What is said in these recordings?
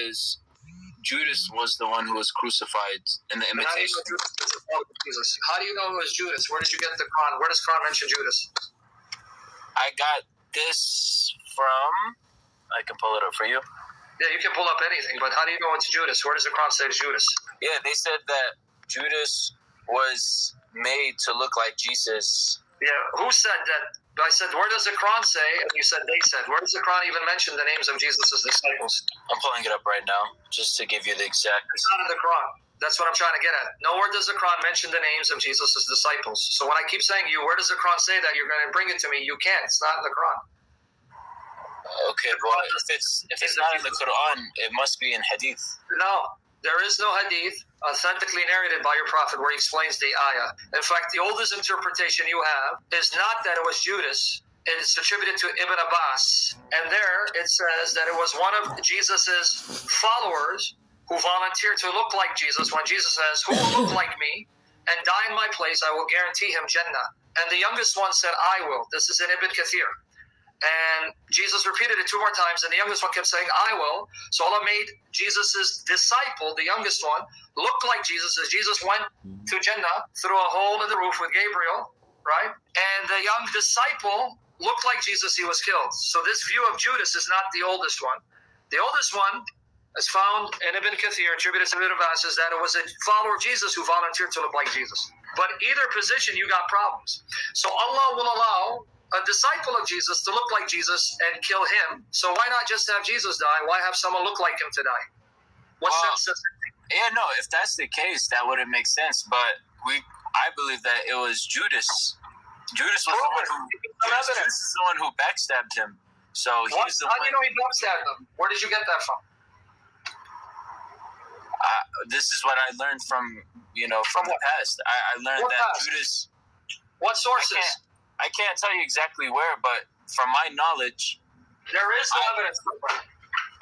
is Judas was the one who was crucified in the imitation. How do you know it was Judas? Where did you get the Quran? Where does Quran mention Judas? I got this from... I can pull it up for you. Yeah, you can pull up anything, but how do you know it's Judas? Where does the Quran say it's Judas? Yeah, they said that Judas was made to look like Jesus. Yeah, who said that? I said, where does the Quran say? And you said they said. Where does the Quran even mention the names of Jesus' disciples? I'm pulling it up right now, just to give you the exact... It's not in the Quran. That's what I'm trying to get at. Nowhere does the Quran mention the names of Jesus' disciples. So when I keep saying to you, where does the Quran say that? You're going to bring it to me. You can't. It's not in the Quran. Okay, well, if it's not in the Quran, it must be in Hadith. No, there is no Hadith authentically narrated by your Prophet where he explains the ayah. In fact, the oldest interpretation you have is not that it was Judas. It's attributed to Ibn Abbas. And there it says that it was one of Jesus's followers who volunteered to look like Jesus when Jesus says, who will look like me and die in my place, I will guarantee him Jannah. And the youngest one said, I will. This is in Ibn Kathir. And Jesus repeated it 2 more times, and the youngest one kept saying, I will. So Allah made Jesus' disciple, the youngest one, look like Jesus as Jesus went to Jannah through a hole in the roof with Gabriel, right? And the young disciple looked like Jesus, he was killed. So this view of Judas is not the oldest one. The oldest one is found in Ibn Kathir, attributed to Ibn Abbas, is that it was a follower of Jesus who volunteered to look like Jesus. But either position, you got problems. So Allah will allow a disciple of Jesus to look like Jesus and kill him. So why not just have Jesus die? Why have someone look like him to die? What sense does it make? Yeah, no, if that's the case, that wouldn't make sense. But I believe that it was Judas. Judas was Judas is the one who backstabbed him. So how do you know he backstabbed him? Where did you get that from? This is what I learned from the past. I learned that past? Judas. What sources? I can't tell you exactly where, but from my knowledge, there is no evidence.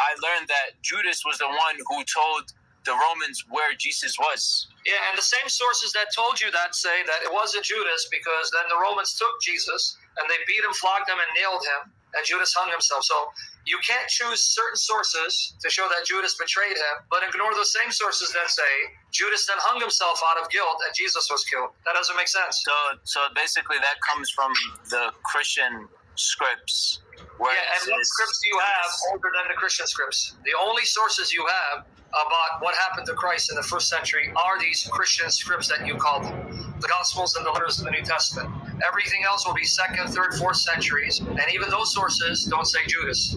I learned that Judas was the one who told the Romans where Jesus was. Yeah, and the same sources that told you that say that it wasn't Judas, because then the Romans took Jesus and they beat him, flogged him, and nailed him, and Judas hung himself. So you can't choose certain sources to show that Judas betrayed him, but ignore those same sources that say Judas then hung himself out of guilt and Jesus was killed. That doesn't make sense. So basically that comes from the Christian scripts. Yeah, and what scripts do you have older than the Christian scripts? The only sources you have about what happened to Christ in the first century are these Christian scripts that you call them. The Gospels and the letters of the New Testament. Everything else will be 2nd, 3rd, 4th centuries, and even those sources don't say Judas.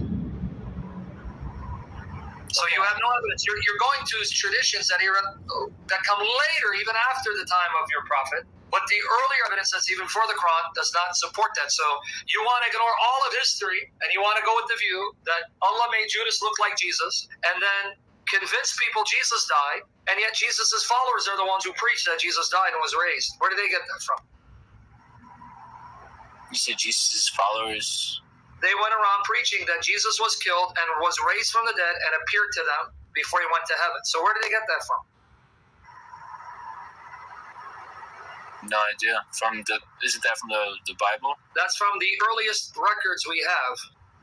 So you have no evidence. You're going to traditions that come later, even after the time of your prophet. But the earlier evidence that's even before the Quran does not support that. So you want to ignore all of history, and you want to go with the view that Allah made Judas look like Jesus, and then convince people Jesus died, and yet Jesus' followers are the ones who preach that Jesus died and was raised. Where did they get that from? You said Jesus' followers? They went around preaching that Jesus was killed and was raised from the dead and appeared to them before he went to heaven. So where did they get that from? No idea. Isn't that from the Bible? That's from the earliest records we have.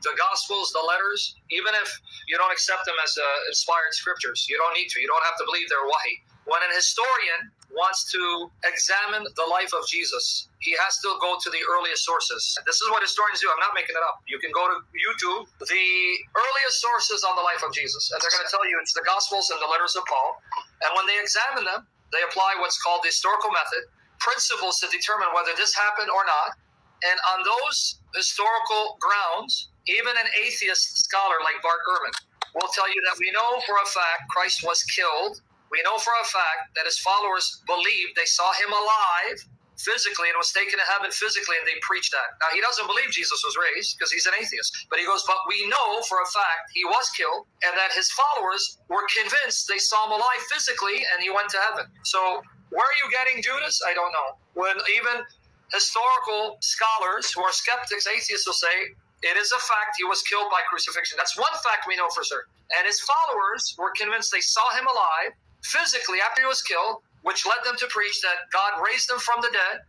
The Gospels, the letters, even if you don't accept them as inspired scriptures, you don't need to. You don't have to believe they're wahi. When an historian wants to examine the life of Jesus, he has to go to the earliest sources. This is what historians do. I'm not making it up. You can go to YouTube, the earliest sources on the life of Jesus, and they're going to tell you it's the Gospels and the letters of Paul. And when they examine them, they apply what's called the historical method, principles to determine whether this happened or not. And on those historical grounds, even an atheist scholar like Bart Ehrman will tell you that we know for a fact Christ was killed. We know for a fact that his followers believed they saw him alive physically and was taken to heaven physically, and they preached that. Now, he doesn't believe Jesus was raised because he's an atheist. But he goes, but we know for a fact he was killed and that his followers were convinced they saw him alive physically and he went to heaven. So where are you getting Judas? I don't know. When even historical scholars who are skeptics, atheists, will say, it is a fact he was killed by crucifixion. That's one fact we know for certain. And his followers were convinced they saw him alive physically after he was killed, which led them to preach that God raised him from the dead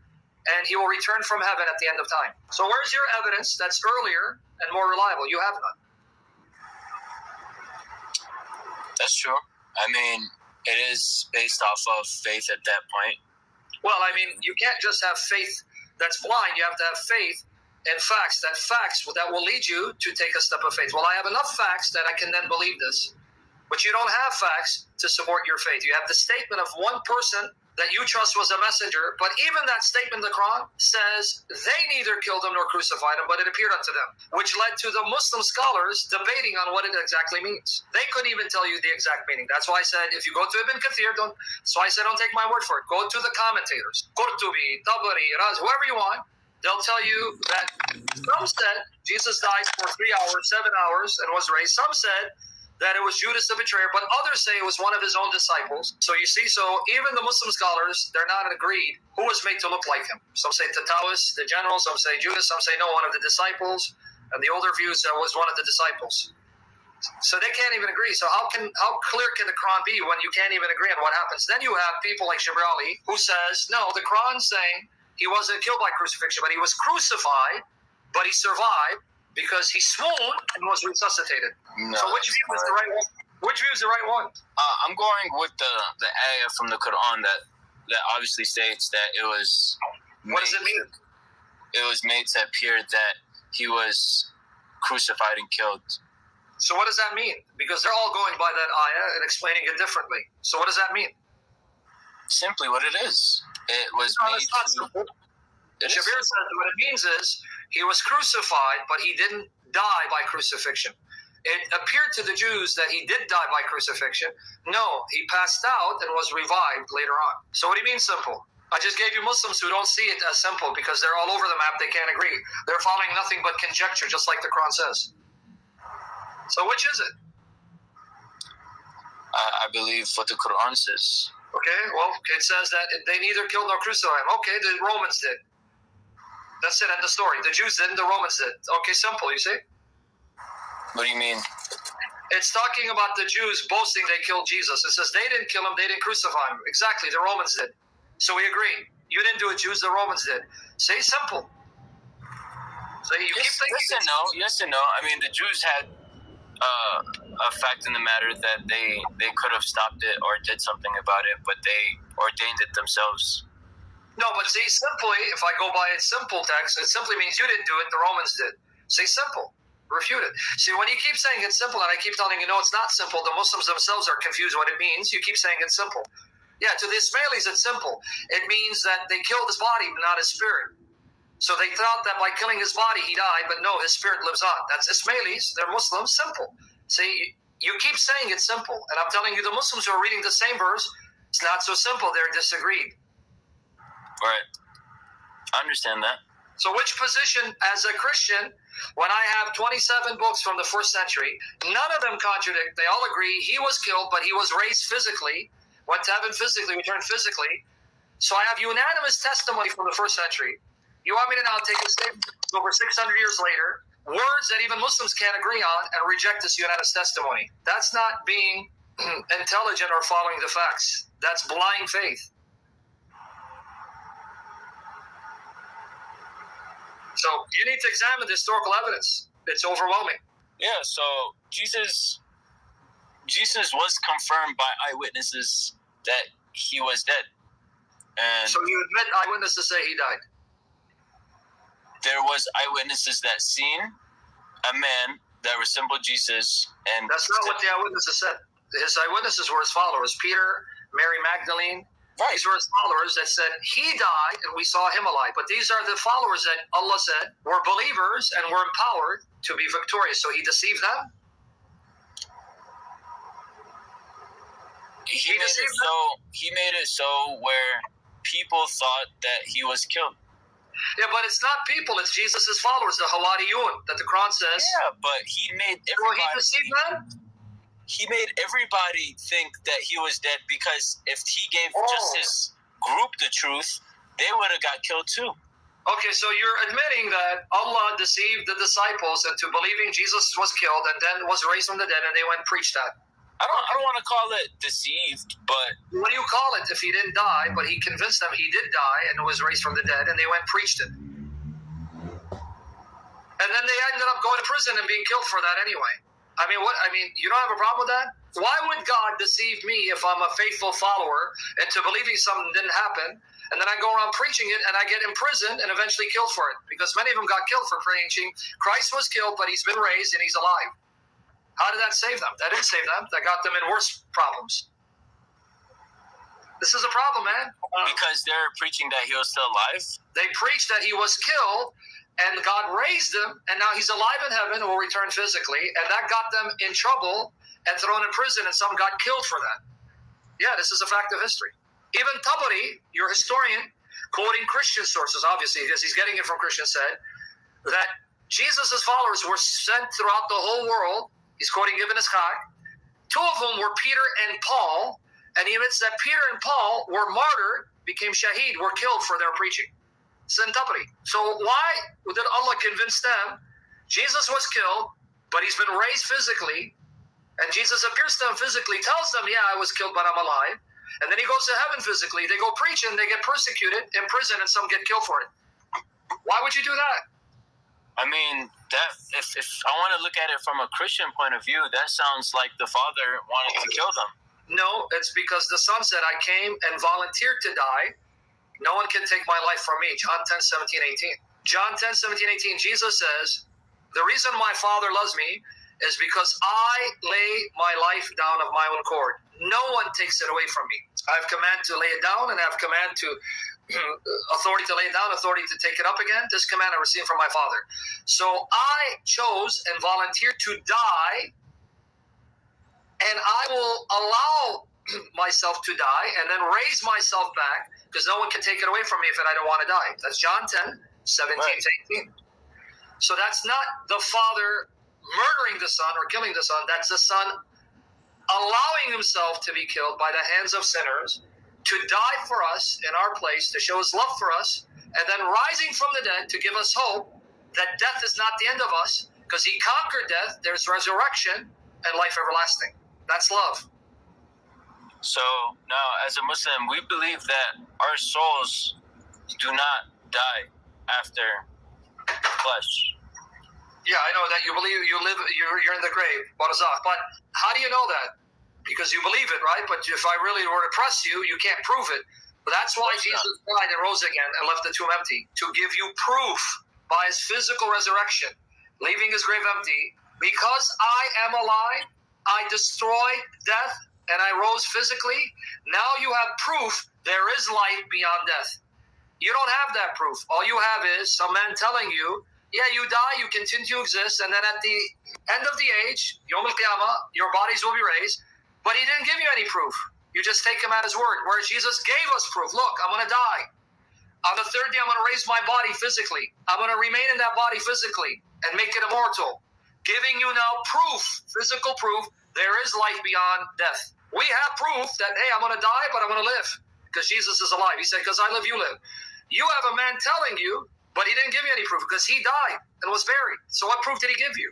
and he will return from heaven at the end of time. So where's your evidence that's earlier and more reliable? You have none. That's true. I mean, it is based off of faith at that point. Well, I mean, you can't just have faith that's blind. You have to have faith and facts. That will lead you to take a step of faith. Well, I have enough facts that I can then believe this. But you don't have facts to support your faith. You have the statement of one person that you trust was a messenger, but even that statement in the Quran says they neither killed him nor crucified him, but it appeared unto them, which led to the Muslim scholars debating on what it exactly means. They couldn't even tell you the exact meaning. That's why I said, if you go to Ibn Kathir, don't take my word for it. Go to the commentators, Qurtubi, Tabari, Raz, whoever you want. They'll tell you that some said Jesus died for 3 hours, 7 hours, and was raised. Some said that it was Judas the betrayer, but others say it was one of his own disciples. So you see, even the Muslim scholars, they're not agreed who was made to look like him. Some say Tatawis, the general, some say Judas, some say no, one of the disciples, and the older views was one of the disciples. So they can't even agree. So how clear can the Quran be when you can't even agree on what happens? Then you have people like Shibrali who says, no, the Quran's saying he wasn't killed by crucifixion, but he was crucified, but he survived because he swooned and was resuscitated. No, so which view is the right one? Which view is the right one? I'm going with the ayah from the Quran that obviously states that it was. What does it mean? It was made to appear that he was crucified and killed. So what does that mean? Because they're all going by that ayah and explaining it differently. So what does that mean? Simply what it is. It was made it's not simple. Shabir says what it means is he was crucified, but he didn't die by crucifixion. It appeared to the Jews that he did die by crucifixion. No, he passed out and was revived later on. So what do you mean simple? I just gave you Muslims who don't see it as simple because they're all over the map. They can't agree. They're following nothing but conjecture, just like the Quran says. So which is it? I believe what the Quran says. Okay, well, it says that they neither killed nor crucified him. Okay, the Romans did. That's it, end of story. The Jews didn't, the Romans did. Okay, simple, you see? What do you mean? It's talking about the Jews boasting they killed Jesus. It says they didn't kill him, they didn't crucify him. Exactly, the Romans did. So we agree. You didn't do it, Jews, the Romans did. Say simple. So you keep thinking. Yes and no. I mean, the Jews had a fact in the matter that they could have stopped it or did something about it, but they ordained it themselves. No, but see, simply, if I go by its simple text, it simply means you didn't do it, the Romans did. Say simple. Refute it. See, when you keep saying it's simple, and I keep telling you, no, it's not simple, the Muslims themselves are confused what it means. You keep saying it's simple. Yeah, to the Ismailis, it's simple. It means that they killed his body, but not his spirit. So they thought that by killing his body, he died, but no, his spirit lives on. That's Ismailis. They're Muslims. Simple. See, you keep saying it's simple, and I'm telling you, the Muslims who are reading the same verse, it's not so simple. They're disagreed. Right. I understand that. So which position, as a Christian, when I have 27 books from the first century, none of them contradict. They all agree he was killed, but he was raised physically, went to heaven physically, returned physically. So I have unanimous testimony from the first century. You want me to now take a statement over 600 years later, words that even Muslims can't agree on, and reject this unanimous testimony? That's not being intelligent or following the facts. That's blind faith. So you need to examine the historical evidence. It's overwhelming. Yeah, so Jesus was confirmed by eyewitnesses that he was dead. And so you admit eyewitnesses say he died? There was eyewitnesses that seen a man that resembled Jesus. And that's not what the eyewitnesses said. His eyewitnesses were his followers, Peter, Mary Magdalene. Right. These were his followers that said he died and we saw him alive. But these are the followers that Allah said were believers and were empowered to be victorious. So he deceived them? He made it so where people thought that he was killed. Yeah, but it's not people, it's Jesus' followers, the Hawariyun, that the Quran says. Yeah, but he made everybody... Well, he deceived them? He made everybody think that he was dead because if he gave just his group the truth, they would have got killed too. Okay, so you're admitting that Allah deceived the disciples into believing Jesus was killed and then was raised from the dead, and they went and preached that. I don't want to call it deceived, but... What do you call it if he didn't die, but he convinced them he did die and was raised from the dead, and they went and preached it? And then they ended up going to prison and being killed for that anyway. You don't have a problem with that? Why would God deceive me if I'm a faithful follower into believing something didn't happen, and then I go around preaching it and I get imprisoned and eventually killed for it? Because many of them got killed for preaching Christ was killed, but he's been raised and he's alive. How did that save them? That didn't save them. That got them in worse problems. This is a problem, man. Because they're preaching that he was still alive? They preached that he was killed, and God raised him, and now he's alive in heaven and will return physically, and that got them in trouble and thrown in prison, and some got killed for that. Yeah, this is a fact of history. Even Tabari, your historian, quoting Christian sources, obviously, because he's getting it from Christians, said that Jesus' followers were sent throughout the whole world. He's quoting Ibn Ishaq. Two of them were Peter and Paul, and he admits that Peter and Paul were martyred, became shaheed, were killed for their preaching. So why did Allah convince them Jesus was killed, but he's been raised physically, and Jesus appears to them physically, tells them, yeah, I was killed, but I'm alive, and then he goes to heaven physically. They go preach and they get persecuted, in prison, and some get killed for it. Why would you do that? I mean, that if I want to look at it from a Christian point of view, that sounds like the Father wanted to kill them. No, it's because the Son said, I came and volunteered to die. No one can take my life from me. John 10, 17, 18. John 10, 17, 18, Jesus says, the reason my Father loves me is because I lay my life down of my own accord. No one takes it away from me. I have command to lay it down, and I have command to authority to lay it down, authority to take it up again. This command I received from my Father. So I chose and volunteered to die, and I will allow myself to die and then raise myself back, because no one can take it away from me if I don't want to die. That's John 10, 17 to 18. So that's not the Father murdering the Son or killing the Son. That's the Son allowing himself to be killed by the hands of sinners, to die for us in our place, to show his love for us, and then rising from the dead to give us hope that death is not the end of us, because he conquered death. There's resurrection and life everlasting. That's love. So now, as a Muslim, we believe that our souls do not die after flesh. Yeah, I know that you believe you're in the grave, barzakh. But how do you know that? Because you believe it, right? But if I really were to press you, you can't prove it. But that's why Jesus died and rose again and left the tomb empty, to give you proof by his physical resurrection, leaving his grave empty. Because I am alive, I destroyed death, and I rose physically. Now you have proof there is life beyond death. You don't have that proof. All you have is some man telling you, yeah, you die, you continue to exist, and then at the end of the age, Yom Al-Qiyamah, your bodies will be raised. But he didn't give you any proof. You just take him at his word. Whereas Jesus gave us proof. Look, I'm going to die. On the third day, I'm going to raise my body physically. I'm going to remain in that body physically and make it immortal. Giving you now proof, physical proof, there is life beyond death. We have proof that, hey, I'm going to die, but I'm going to live. Because Jesus is alive. He said, because I live, you live. You have a man telling you, but he didn't give you any proof because he died and was buried. So what proof did he give you?